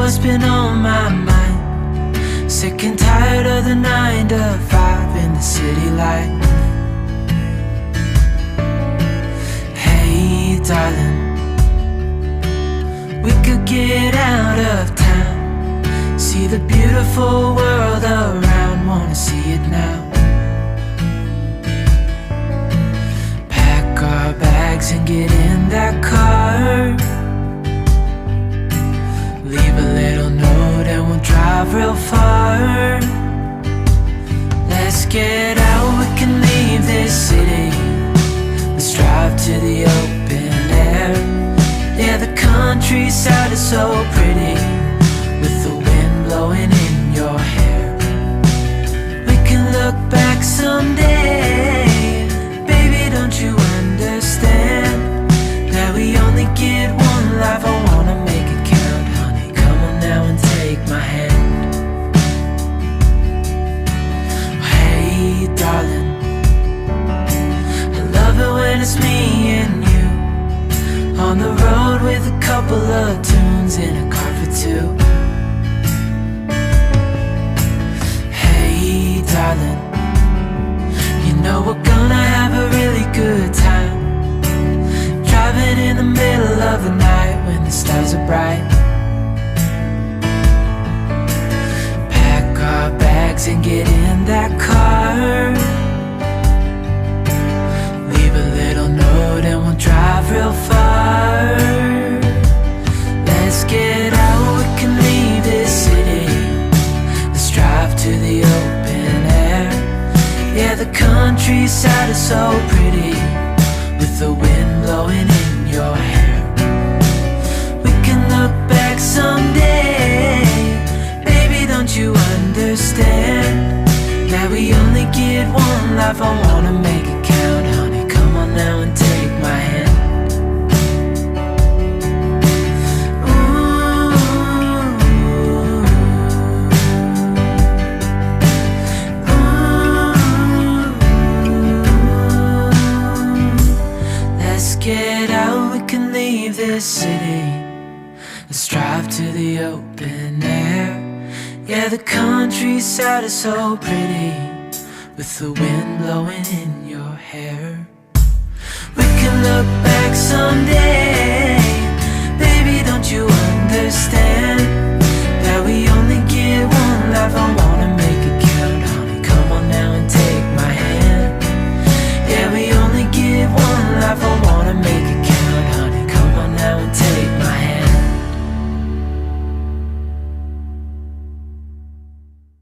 what's been on my mind. Sick and tired of the 9 to 5 in the city life. Hey darling, we could get out of town, see the beautiful world around, wanna see it now. Pack our bags and get in that car, leave a little note and we'll drive real far. Let's get out, we can leave this city. Let's drive to the open air. Yeah, the countryside is so pretty, with the wind blowing in your hair. We can look back someday, baby, don't you understand that we only get one life? I wanna make it count, honey, come on now and take my hand. Hey darling, I love it when it's me and you, on the road with a couple of tunes in a car for two. Hey darling, you know we're gonna have a really good time, driving in the middle of the night when the stars are bright. Pack our bags and get in that car, leave a little note and we'll drive real far. Let's get out, we can leave this city. Let's drive to the open air. Yeah, the countryside is so pretty, with the wind blowing in your hair. We can look back someday, baby, don't you understand that we only get one life? I wanna make it count, honey, come on now and take my hand. Get out, we can leave this city. Let's drive to the open air. Yeah, the countryside is so pretty, with the wind blowing in your hair. We can look back someday, baby, don't you understand that we only get one life? I wanna make it count, honey, come on now and take my hand. Yeah, we only get one life. I